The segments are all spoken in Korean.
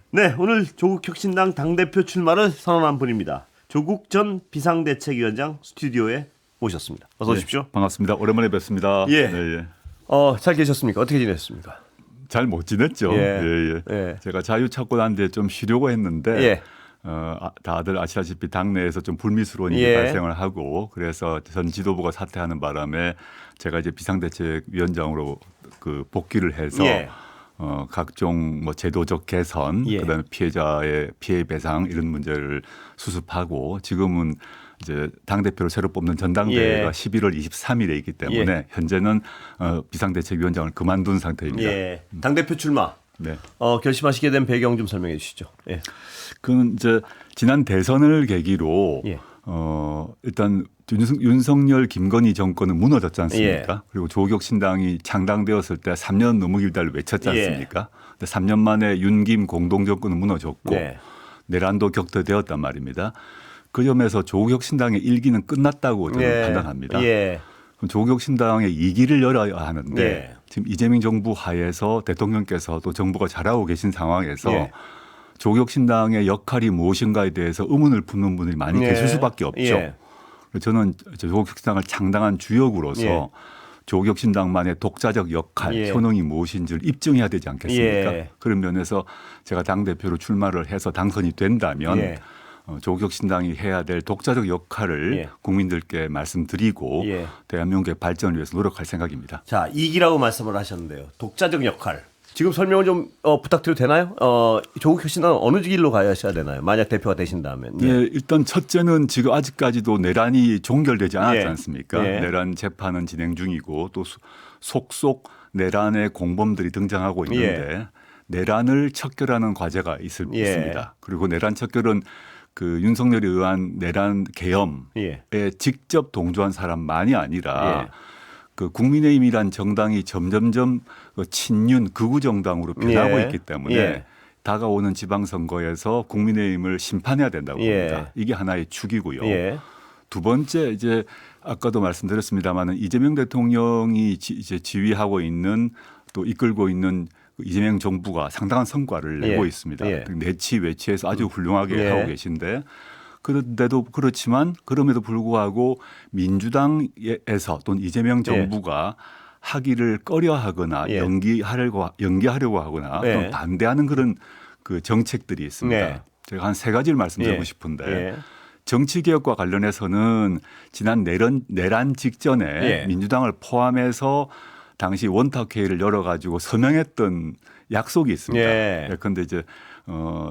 네, 오늘 조국혁신당 당대표 출마를 선언한 분입니다. 조국 전 비상대책위원장 스튜디오에 모셨습니다. 어서 오십시오. 반갑습니다. 오랜만에 뵙습니다. 예. 네, 예. 잘 계셨습니까? 어떻게 지냈습니까? 잘 못 지냈죠. 예. 예, 예. 예. 제가 자유 찾고 난 뒤에 좀 쉬려고 했는데 예. 다들 아시다시피 당내에서 좀 불미스러운 일이 예. 발생을 하고 그래서 전 지도부가 사퇴하는 바람에 제가 이제 비상대책위원장으로 복귀를 해서 예. 각종 뭐 제도적 개선, 예. 그다음에 피해자의 피해 배상 이런 문제를 수습하고 지금은 이제 당 대표를 새로 뽑는 전당대회가 예. 11월 23일에 있기 때문에 예. 현재는 비상대책위원장을 그만둔 상태입니다. 예. 당대표 출마 네. 결심하시게 된 배경 좀 설명해 주시죠. 예. 그는 이제 지난 대선을 계기로 예. 일단 윤석열 김건희 정권은 무너졌지 않습니까? 예. 그리고 조국혁신당이 창당되었을 때 3년 넘기기를 외쳤지 예. 않습니까? 근데 3년 만에 윤김 공동정권은 무너졌고 네. 내란도 격퇴되었단 말입니다. 그 점에서 조국혁신당의 1기는 끝났다고 저는 예. 판단합니다. 예. 그럼 조국혁신당의 2기를 열어야 하는데 예. 지금 이재명 정부 하에서 대통령께서 또 정부가 잘하고 계신 상황에서 예. 조국혁신당의 역할이 무엇인가에 대해서 의문을 품는 분들이 많이 예. 계실 수밖에 없죠. 예. 저는 조국혁신당을 창당한 주역으로서 예. 조국혁신당만의 독자적 역할, 예. 효능이 무엇인지를 입증해야 되지 않겠습니까? 예. 그런 면에서 제가 당대표로 출마를 해서 당선이 된다면 예. 조국혁신당이 해야 될 독자적 역할을 예. 국민들께 말씀드리고 예. 대한민국의 발전을 위해서 노력할 생각입니다. 자, 이기라고 말씀을 하셨는데요. 독자적 역할. 지금 설명을 좀 부탁드려도 되나요? 조국혁신당은 어느 길로 가야 되나요? 만약 대표가 되신다면. 예, 일단 첫째는 지금 아직까지도 내란이 종결되지 않았지 예. 않습니까? 예. 내란 재판은 진행 중이고 또 속속 내란의 공범들이 등장하고 있는데 내란을 척결하는 과제가 예. 있습니다. 그리고 내란 척결은 그 윤석열에 의한 내란 계엄에 예. 직접 동조한 사람만이 아니라 예. 그 국민의힘이란 정당이 점점점 친윤 극우 정당으로 변하고 예. 있기 때문에 예. 다가오는 지방선거에서 국민의힘을 심판해야 된다고 예. 봅니다. 이게 하나의 축이고요. 예. 두 번째 이제 아까도 말씀드렸습니다마는 이재명 대통령이 이제 지휘하고 있는 또 이끌고 있는 이재명 정부가 상당한 성과를 내고 예. 있습니다. 예. 내치 외치에서 아주 훌륭하게 예. 하고 계신데 그런데도 그렇지만 그럼에도 불구하고 민주당에서 또는 이재명 정부가 하기를 꺼려하거나 예. 연기하려고 하거나 예. 또는 반대하는 그런 그 정책들이 있습니다. 네. 제가 한 세 가지를 말씀드리고 예. 싶은데 예. 정치 개혁과 관련해서는 지난 내란 직전에 예. 민주당을 포함해서 당시 원탁회의를 열어가지고 서명했던 약속이 있습니다. 예. 그런데 이제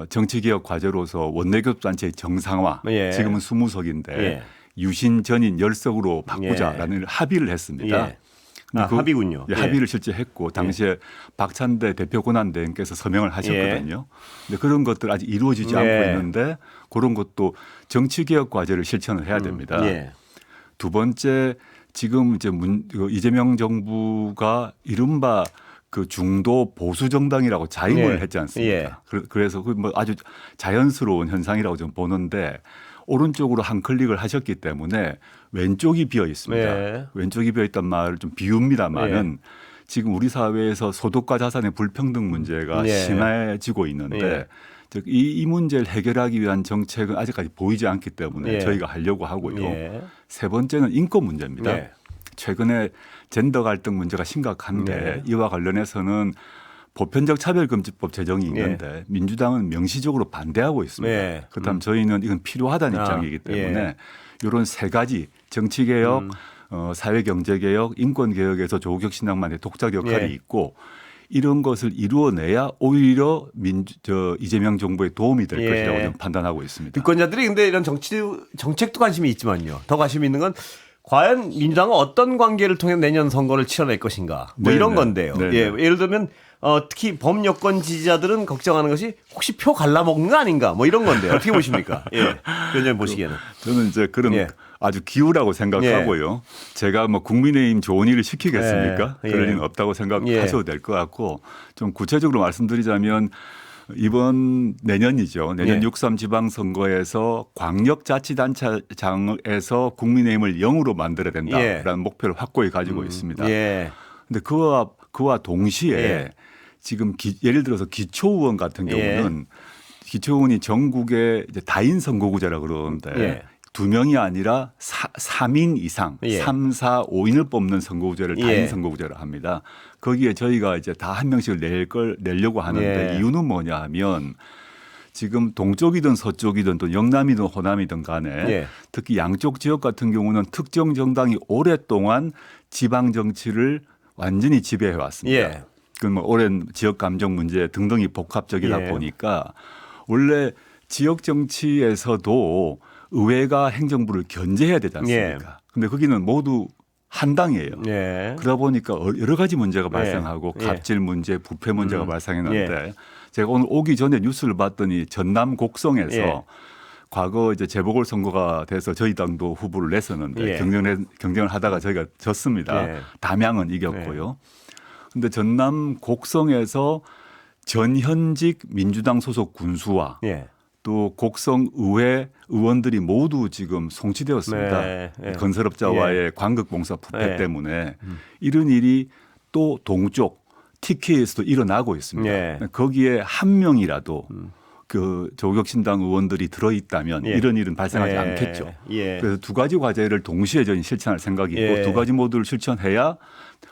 정치개혁 과제로서 원내교섭단체의 정상화, 예. 지금은 20석인데 예. 유신 전인 10석으로 바꾸자라는 합의를 했습니다. 예. 합의군요. 예, 합의를 실제 했고 당시에 박찬대 대표 권한대행께서 서명을 하셨거든요. 근데 그런 것들 아직 이루어지지 예. 않고 있는데 그런 것도 정치개혁 과제를 실천을 해야 됩니다. 예. 두 번째 지금 이제 이재명 정부가 이른바 그 중도 보수 정당이라고 자임을 예. 했지 않습니까? 예. 그래서 그 뭐 아주 자연스러운 현상이라고 좀 보는데 오른쪽으로 한 클릭을 하셨기 때문에 왼쪽이 비어 있습니다. 예. 왼쪽이 비어 있단 말을 좀 비웁니다만은 지금 우리 사회에서 소득과 자산의 불평등 문제가 예. 심해지고 있는데 예. 즉 이 문제를 해결하기 위한 정책은 아직까지 보이지 않기 때문에 예. 저희가 하려고 하고요. 예. 세 번째는 인권 문제입니다. 예. 최근에 젠더 갈등 문제가 심각한데 네. 이와 관련해서는 보편적 차별금지법 제정이 있는데 민주당은 명시적으로 반대하고 있습니다. 네. 그렇다면 저희는 이건 필요하다는 입장이기 때문에 이런 세 가지 정치개혁, 사회경제개혁, 인권개혁에서 조국혁신당만의 독자 역할이 예. 있고 이런 것을 이루어내야 오히려 이재명 정부에 도움이 될 예. 것이라고 저는 판단하고 있습니다. 유권자들이 근데 이런 정책도 관심이 있지만요. 더 관심이 있는 건 과연 민주당은 어떤 관계를 통해 내년 선거를 치러낼 것인가. 뭐 이런 네네. 건데요. 네네. 예, 예를 들면 특히 범여권 지지자들은 걱정하는 것이 혹시 표 갈라먹는 거 아닌가. 뭐 이런 건데요. 어떻게 보십니까? 예. 위원장님 보시기에는. 저는 이제 그런 예. 아주 기우라고 생각하고요. 제가 뭐 국민의힘 좋은 일을 시키겠습니까? 예. 그럴 일은 없다고 생각하셔도 예. 될 것 같고 좀 구체적으로 말씀드리자면 이번 내년이죠. 내년 예. 6.3 지방선거에서 광역자치단체장에서 국민의힘을 0으로 만들어야 된다라는 목표를 확고히 가지고 있습니다. 예. 근데 그와 동시에 예. 지금 예를 들어서 기초의원 같은 예. 경우는 기초의원이 전국에 이제 다인 선거구제라 그러는데 예. 2명이 아니라 3인 이상, 예. 3, 4, 5인을 뽑는 선거구제를 다인 예. 선거구제라 합니다. 거기에 저희가 이제 다 한 명씩을 내려고 하는데 예. 이유는 뭐냐 하면 지금 동쪽이든 서쪽이든 또 영남이든 호남이든 간에 예. 특히 양쪽 지역 같은 경우는 특정 정당이 오랫동안 지방 정치를 완전히 지배해 왔습니다. 예. 그 뭐 오랜 지역 감정 문제 등등이 복합적이다 예. 보니까 원래 지역 정치에서도 의회가 행정부를 견제해야 되지 않습니까? 근데 거기는 모두 한 당이에요. 예. 그러다 보니까 여러 가지 문제가 발생하고 예. 갑질 문제, 부패 문제가 발생했는데 제가 오늘 오기 전에 뉴스를 봤더니 전남 곡성에서 예. 과거 이제 재보궐 선거가 돼서 저희 당도 후보를 냈었는데 예. 경쟁을 하다가 저희가 졌습니다. 예. 담양은 이겼고요. 근데 전남 곡성에서 전현직 민주당 소속 군수와 예. 또 곡성 의회 의원들이 모두 지금 송치되었습니다. 네, 예. 건설업자와의 관극봉사 부패 예. 때문에 이런 일이 또 동쪽 TK에서도 일어나고 있습니다. 예. 거기에 한 명이라도 그 조국혁신당 의원들이 들어있다면 예. 이런 일은 발생하지 예. 않겠죠. 예. 그래서 두 가지 과제를 동시에 저는 실천할 생각이고 예. 두 가지 모두를 실천해야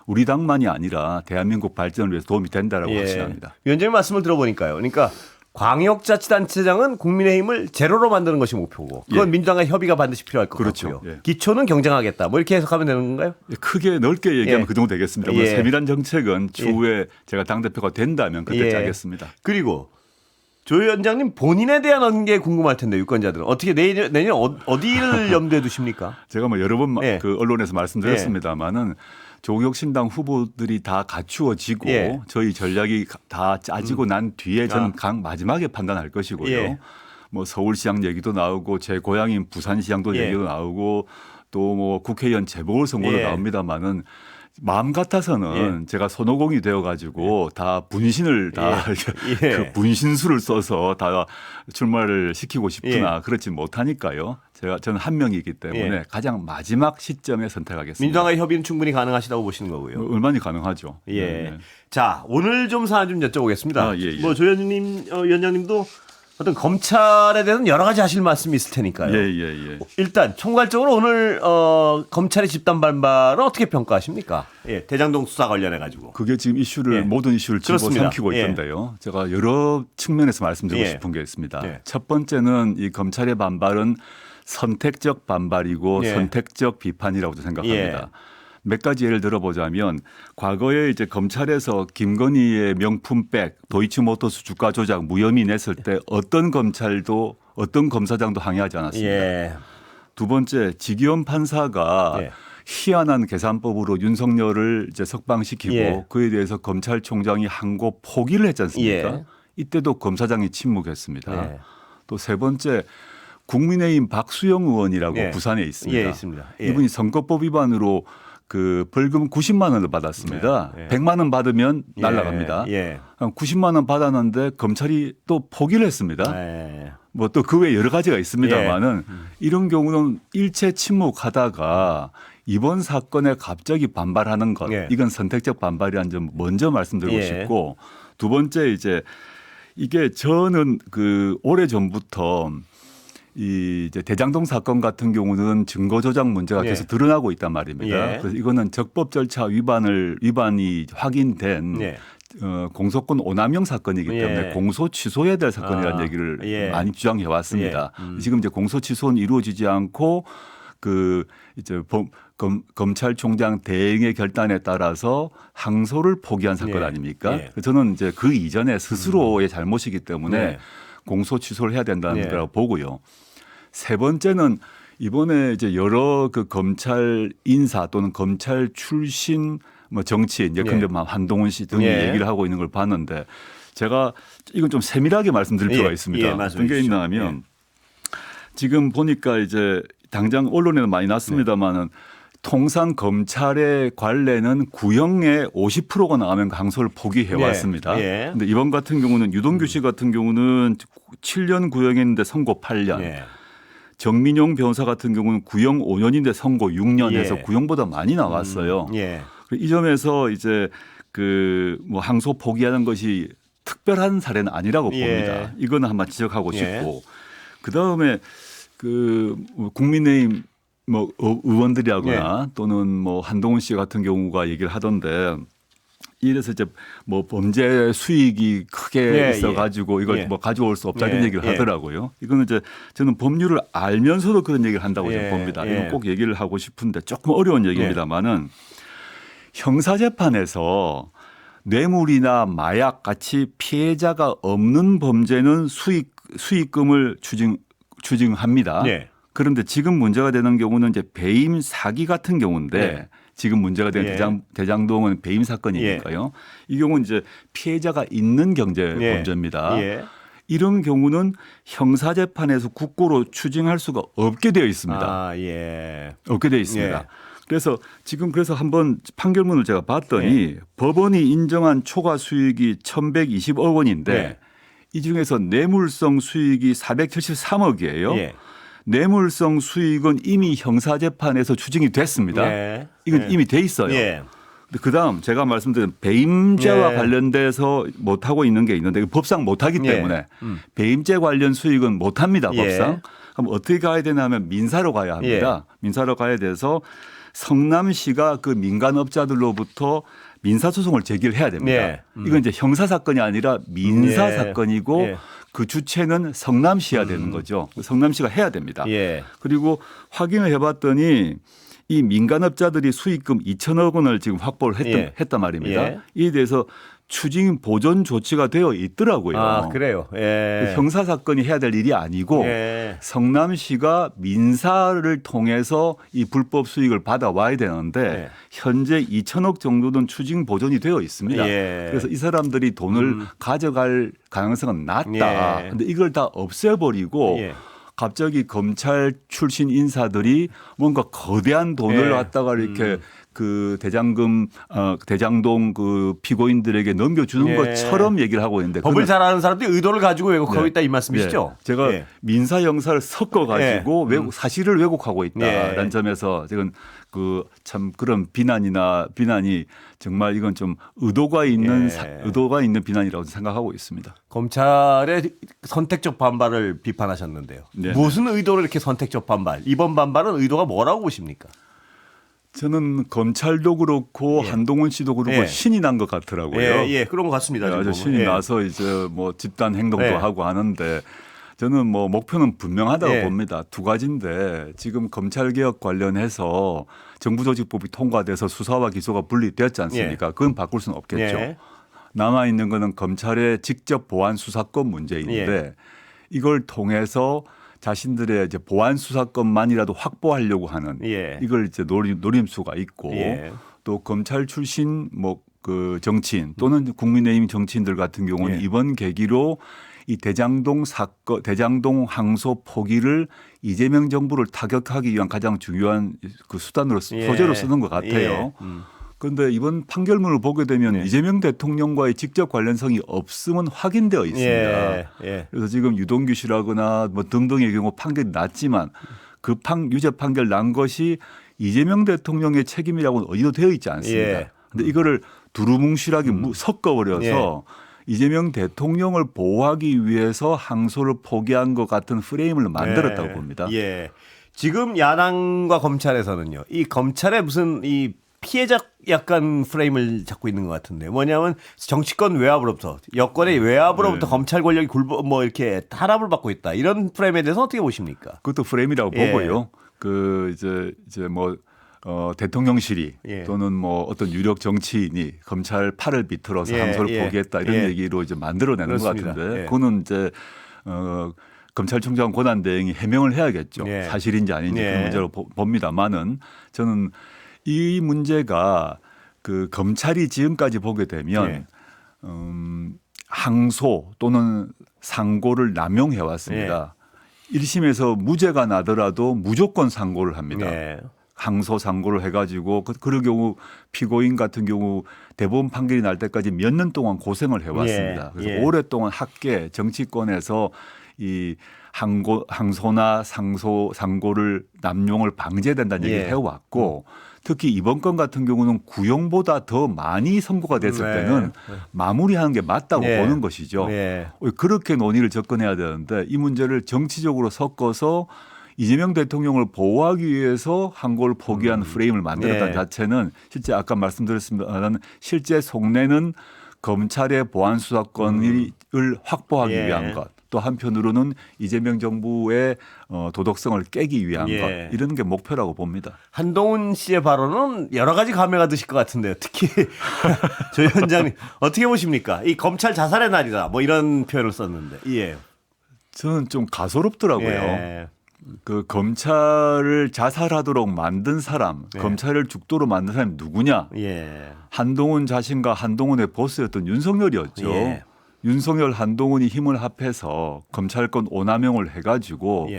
우리 당만이 아니라 대한민국 발전을 위해서 도움이 된다라고 확신합니다. 위원장님 말씀을 들어보니까요. 그러니까 광역자치단체장은 국민의힘을 제로로 만드는 것이 목표고 그건 예. 민주당과 협의가 반드시 필요할 것 그렇죠. 같고요. 예. 기초는 경쟁하겠다. 뭐 이렇게 해석하면 되는 건가요? 크게 넓게 얘기하면 예. 그 정도 되겠습니다. 예. 세밀한 정책은 추후에 제가 당대표가 된다면 그때 예. 짜겠습니다. 그리고 조 위원장님 본인에 대한 언계 궁금할 텐데 유권자들은 어떻게 내년 어디를 염두에 두십니까? 제가 뭐 여러 번 예. 그 언론에서 말씀드렸습니다마는 조국혁신당 후보들이 다 갖추어지고 예. 저희 전략이 다 짜지고 난 뒤에 저는 마지막에 판단할 것이고요. 예. 뭐 서울시장 얘기도 나오고 제 고향인 부산시장도 예. 얘기도 나오고 또 뭐 국회의원 재보궐선거도 예. 나옵니다마는 마음 같아서는 제가 손오공이 되어가지고 다 분신을 다 예. 그 분신술을 써서 다 출마를 시키고 싶으나 그렇지 못하니까요. 저는 한 명이기 때문에 가장 마지막 시점에 선택하겠습니다. 민주당과의 협의는 충분히 가능하시다고 보시는 거고요. 얼마나 가능하죠. 예. 네. 자, 오늘 좀 사안 좀 여쭤보겠습니다. 아, 예, 예. 뭐 조현님 위원장님도 어떤 검찰에 대해서는 여러 가지 하실 말씀이 있을 테니까요. 예. 일단 총괄적으로 오늘 검찰의 집단 반발은 어떻게 평가하십니까? 예, 대장동 수사 관련해 가지고. 그게 지금 이슈를 예. 모든 이슈를 그렇습니다. 집어삼키고 예. 있던데요. 제가 여러 측면에서 말씀드리고 예. 싶은 게 있습니다. 예. 첫 번째는 이 검찰의 반발은 선택적 반발이고 예. 선택적 비판이라고도 생각합니다. 예. 몇 가지 예를 들어보자면 과거에 이제 검찰에서 김건희의 명품백 도이치모터스 주가 조작 무혐의 냈을 때 어떤 검찰도 어떤 검사장도 항의하지 않았습니다. 예. 두 번째 지기현 판사가 예. 희한한 계산법으로 윤석열을 이제 석방시키고 예. 그에 대해서 검찰총장이 항고 포기를 했지 않습니까? 예. 이때도 검사장이 침묵했습니다. 예. 또 세 번째 국민의힘 박수영 의원이라고 예. 부산에 있습니다. 예, 있습니다. 예. 이분이 선거법 위반으로 그 벌금 90만 원을 받았습니다. 예. 100만 원 받으면 날아갑니다. 예. 90만 원 받았는데 검찰이 또 포기를 했습니다. 예. 뭐 또 그 외에 여러 가지가 있습니다만은 이런 경우는 일체 침묵하다가 이번 사건에 갑자기 반발하는 것 예. 이건 선택적 반발이라는 점 먼저 말씀드리고 예. 싶고 두 번째 이제 이게 저는 그 오래 전부터 이 이제 대장동 사건 같은 경우는 증거 조작 문제가 예. 계속 드러나고 있단 말입니다. 예. 그래서 이거는 적법 절차 위반이 확인된 예. 공소권 오남용 사건이기 때문에 예. 공소 취소해야 될 사건이라는 아, 얘기를 예. 많이 주장해 왔습니다. 예. 지금 이제 공소 취소는 이루어지지 않고 그 이제 검찰총장 대행의 결단에 따라서 항소를 포기한 사건 예. 아닙니까? 예. 저는 이제 그 이전에 스스로의 잘못이기 때문에 네. 공소 취소를 해야 된다는 예. 거라고 보고요. 세 번째는 이번에 이제 여러 그 검찰 인사 또는 검찰 출신 뭐 정치인 예컨대 뭐 한동훈 씨 등이 예. 얘기를 하고 있는 걸 봤는데 제가 이건 좀 세밀하게 말씀드릴 필요가 예. 있습니다. 예, 어떤 말씀해 게 주십시오. 있나 하면 지금 보니까 이제 당장 언론에는 많이 났습니다마는 통상 검찰의 관례는 구형의 50%가 나가면 항소를 포기해 왔습니다. 예. 그런데 이번 같은 경우는 유동규 씨 같은 경우는 7년 구형했는데 선고 8년. 예. 정민용 변호사 같은 경우는 구형 5년인데 선고 6년 예. 해서 구형보다 많이 나왔어요. 예. 이 점에서 이제 그 뭐 항소 포기하는 것이 특별한 사례는 아니라고 예. 봅니다. 이거는 한번 지적하고 예. 싶고 그다음에 그 국민의힘 뭐 의원들이라거나 또는 뭐 한동훈 씨 같은 경우가 얘기를 하던데 이래서 이제 뭐 범죄 수익이 크게 예, 있어가지고 이걸 예. 뭐 가져올 수 없다 이런 예, 얘기를 예. 하더라고요. 이거는 이제 저는 법률을 알면서도 그런 얘기를 한다고 예, 저는 봅니다. 예. 이건 꼭 얘기를 하고 싶은데 조금 어려운 얘기입니다만은 형사재판에서 뇌물이나 마약 같이 피해자가 없는 범죄는 수익금을 추징합니다. 예. 그런데 지금 문제가 되는 경우는 이제 배임 사기 같은 경우인데 예. 지금 문제가 되는 예. 대장동은 배임 사건이니까요. 이 경우는 이제 피해자가 있는 경제 예. 범죄입니다. 예. 이런 경우는 형사재판에서 국고로 추징할 수가 없게 되어 있습니다. 아, 예. 없게 되어 있습니다. 예. 그래서 지금 그래서 한번 판결문을 제가 봤더니 법원이 인정한 초과 수익이 1,120억 원인데 예. 이 중에서 뇌물성 수익이 473억이에요. 예. 뇌물성 수익은 이미 형사재판에서 추징이 됐습니다. 예. 이건 예. 이미 돼 있어요. 예. 그다음 제가 말씀드린 배임죄와 예. 관련돼서 못하고 있는 게 있는데 법상 못하기 예. 때문에 배임죄 관련 수익은 못합니다. 예. 법상. 그럼 어떻게 가야 되냐면 민사로 가야 합니다. 민사로 가야 돼서 성남시가 그 민간업자들로부터 민사소송을 제기를 해야 됩니다. 예. 이건 이제 형사사건이 아니라 민사사건이고 예. 그 주체는 성남시가 되는 거죠. 성남시가 해야 됩니다. 예. 그리고 확인을 해봤더니 이 민간업자들이 수익금 2천억 원을 지금 확보를 했단 말입니다. 예. 이에 대해서 추징 보존 조치가 되어 있더라고요. 아, 그래요. 예. 형사사건이 해야 될 일이 아니고 예. 성남시가 민사를 통해서 이 불법 수익을 받아와야 되는데 예. 현재 2천억 정도는 추징 보존이 되어 있습니다. 예. 그래서 이 사람들이 돈을 가져갈 가능성은 낮다. 예. 그런데 이걸 다 없애버리고 예. 갑자기 검찰 출신 인사들이 뭔가 거대한 돈을 예. 갖다가 이렇게 그 대장동 그 피고인들에게 넘겨주는 예. 것처럼 얘기를 하고 있는데 법을 잘 아는 사람들이 의도를 가지고 왜곡하고 네. 있다 이 말씀이시죠? 예. 제가 예. 민사 형사를 섞어 가지고 사실을 왜곡하고 있다라는 예. 점에서 지금 그 참 그런 비난이 정말 이건 좀 의도가 있는 비난이라고 생각하고 있습니다. 검찰의 선택적 반발을 비판하셨는데요. 네. 무슨 의도로 이렇게 선택적 반발? 이번 반발은 의도가 뭐라고 보십니까? 저는 검찰도 그렇고 예. 한동훈 씨도 그렇고 예. 신이 난 것 같더라고요. 예, 예, 그런 것 같습니다. 아주 지금. 신이 예. 나서 이제 뭐 집단 행동도 예. 하고 하는데 저는 뭐 목표는 분명하다고 예. 봅니다. 두 가지인데 지금 검찰 개혁 관련해서 정부조직법이 통과돼서 수사와 기소가 분리되었지 않습니까? 그건 바꿀 수는 없겠죠. 예. 남아 있는 거는 검찰의 직접 보안 수사권 문제인데 예. 이걸 통해서 자신들의 이제 보안 수사권만이라도 확보하려고 하는 예. 이걸 이제 노림수가 있고 예. 또 검찰 출신 뭐 그 정치인 또는 국민의힘 정치인들 같은 경우는 예. 이번 계기로 이 대장동 사건, 대장동 항소 포기를 이재명 정부를 타격하기 위한 가장 중요한 그 수단으로 예. 소재로 쓰는 것 같아요. 예. 그런데 이번 판결문을 보게 되면 이재명 대통령과의 직접 관련성이 없음은 확인되어 있습니다. 예. 예. 그래서 지금 유동규 씨라거나 뭐 등등의 경우 판결이 났지만 그 유죄 판결 난 것이 이재명 대통령의 책임이라고는 어디도 되어 있지 않습니다. 예. 그런데 이거를 두루뭉실하게 섞어버려서 이재명 대통령을 보호하기 위해서 항소를 포기한 것 같은 프레임을 만들었다고 봅니다. 예. 지금 야당과 검찰에서는요. 이 검찰의 무슨 이 피해자 약간 프레임을 잡고 있는 것 같은데 뭐냐면 정치권 외압으로부터 여권의 외압으로부터 검찰 권력이 뭐 이렇게 탄압을 받고 있다 이런 프레임에 대해서 어떻게 보십니까? 그것도 프레임이라고 예. 보고요. 그 이제 뭐 대통령실이 예. 또는 뭐 어떤 유력 정치인이 검찰 팔을 비틀어서 예, 항소를 예, 포기했다 이런 예. 얘기로 이제 만들어내는 그렇습니다. 것 같은데 예. 그거는 이제 검찰총장 권한대행이 해명을 해야겠죠. 예. 사실인지 아닌지 예. 그런 문제로 봅니다만은 저는 이 문제가 그 검찰이 지금까지 보게 되면 예. 항소 또는 상고를 남용해 왔습니다. 1심에서 무죄가 나더라도 무조건 상고를 합니다. 예. 항소 상고를 해가지고 그런 경우 피고인 같은 경우 대법원 판결이 날 때까지 몇 년 동안 고생을 해왔습니다. 그래서 오랫동안 학계 정치권에서 이 항소나 상고를 남용을 방지해야 된다는 얘기를 해왔고 특히 이번 건 같은 경우는 구형보다 더 많이 선고가 됐을 때는 마무리하는 게 맞다고 보는 것이죠. 그렇게 논의를 접근해야 되는데 이 문제를 정치적으로 섞어서 이재명 대통령을 보호하기 위해서 항고를 포기한 프레임을 만들었다는 자체는 실제 아까 말씀드렸습니다만 실제 속내는 검찰의 보안 수사권을 확보하기 위한 것. 또 한편으로는 이재명 정부의 도덕성을 깨기 위한 것 이런 게 목표라고 봅니다. 한동훈 씨의 발언은 여러 가지 감회가 드실 것 같은데요. 특히 조 위원장님 어떻게 보십니까? 이 검찰 자살의 날이다 뭐 이런 표현을 썼는데 예. 저는 좀 가소롭더라고요. 그 검찰을 자살하도록 만든 사람, 검찰을 죽도록 만든 사람이 누구냐? 한동훈 자신과 한동훈의 보스였던 윤석열이었죠. 윤석열, 한동훈이 힘을 합해서 검찰권 오남용을 해가지고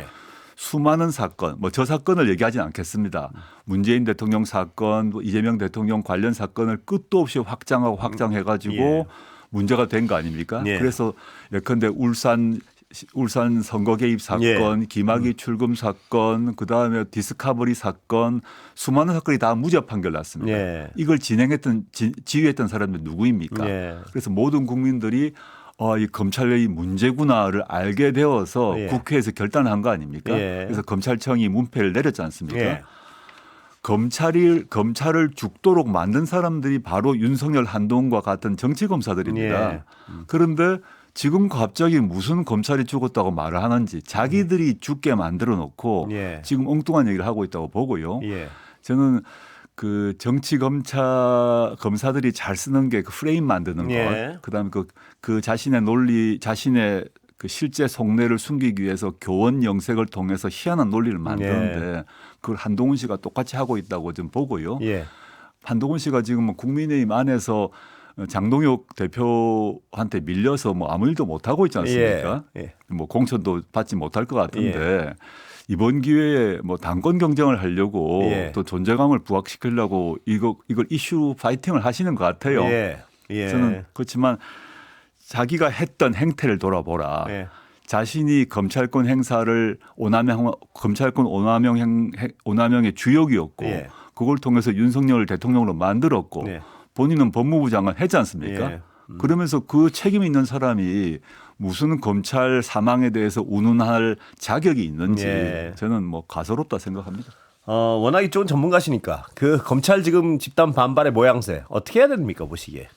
수많은 사건, 뭐 저 사건을 얘기하진 않겠습니다. 문재인 대통령 사건, 이재명 대통령 관련 사건을 끝도 없이 확장하고 확장해가지고 문제가 된 거 아닙니까? 그래서 예컨대 울산 선거 개입 사건, 김학의 출금 사건, 그다음에 디스커버리 사건, 수많은 사건이 다 무죄 판결 났습니다. 이걸 지휘했던 사람이 누구입니까? 그래서 모든 국민들이 이 검찰의 문제구나를 알게 되어서 국회에서 결단한 거 아닙니까? 그래서 검찰청이 문패를 내렸지 않습니까? 검찰을 죽도록 만든 사람들이 바로 윤석열, 한동훈과 같은 정치 검사들입니다. 그런데 지금 갑자기 무슨 검찰이 죽었다고 말을 하는지 자기들이 죽게 만들어 놓고 지금 엉뚱한 얘기를 하고 있다고 보고요. 저는 그 정치 검사들이 잘 쓰는 게 그 프레임 만드는 것, 그다음에 그 자신의 논리, 자신의 그 실제 속내를 숨기기 위해서 교원 영색을 통해서 희한한 논리를 만드는데 그걸 한동훈 씨가 똑같이 하고 있다고 좀 보고요. 한동훈 씨가 지금 국민의힘 안에서 장동혁 대표한테 밀려서 뭐 아무 일도 못 하고 있지 않습니까? 뭐 공천도 받지 못할 것 같은데 이번 기회에 뭐 당권 경쟁을 하려고 또 존재감을 부각시키려고 이걸 이슈 파이팅을 하시는 것 같아요. 저는 그렇지만 자기가 했던 행태를 돌아보라. 자신이 검찰권 행사를 검찰권 오남용의 주역이었고 그걸 통해서 윤석열을 대통령으로 만들었고 본인은 법무부 장관 했지 않습니까? 그러면서 그 책임 있는 사람이 무슨 검찰 사망에 대해서 운운할 자격이 있는지 저는 뭐 가소롭다 생각합니다. 워낙 이쪽은 전문가시니까 그 검찰 지금 집단 반발의 모양새 어떻게 해야 됩니까 보시기에?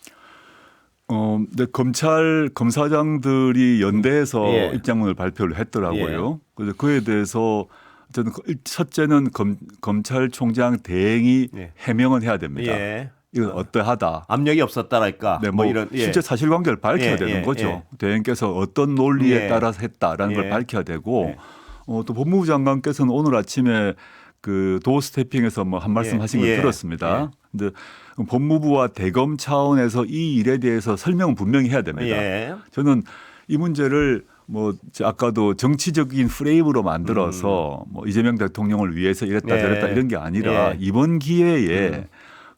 근데 검찰 검사장들이 연대해서 입장문을 발표를 했더라고요. 그래서 그에 대해서 저는 첫째는 검찰총장 대행이 해명은 해야 됩니다. 이건 어떠하다. 압력이 없었다랄까. 뭐 이런 실제 사실관계를 밝혀야 되는 거죠. 대행께서 어떤 논리에 따라서 했다라는 걸 밝혀야 되고 또 법무부 장관께서는 오늘 아침에 그 도어 스태핑에서 뭐 한 말씀 하신 걸 들었습니다. 근데 법무부와 대검 차원에서 이 일에 대해서 설명은 분명히 해야 됩니다. 저는 이 문제를 뭐 아까도 정치적인 프레임으로 만들어서 뭐 이재명 대통령을 위해서 이랬다 저랬다 이런 게 아니라 이번 기회에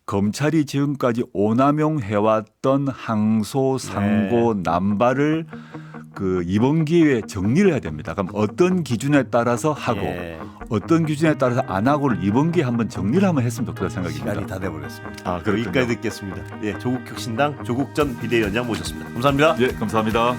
검찰이 지금까지 오남용 해왔던 항소, 상고, 남발을 그 이번 기회에 정리를 해야 됩니다. 그럼 어떤 기준에 따라서 하고 어떤 기준에 따라서 안 하고를 이번 기회에 한번 정리를 한번 했으면 좋겠다 생각입니다. 시간이 다 돼버렸습니다. 그렇군요. 여기까지 듣겠습니다. 조국혁신당 조국전 비대위원장 모셨습니다. 감사합니다. 감사합니다.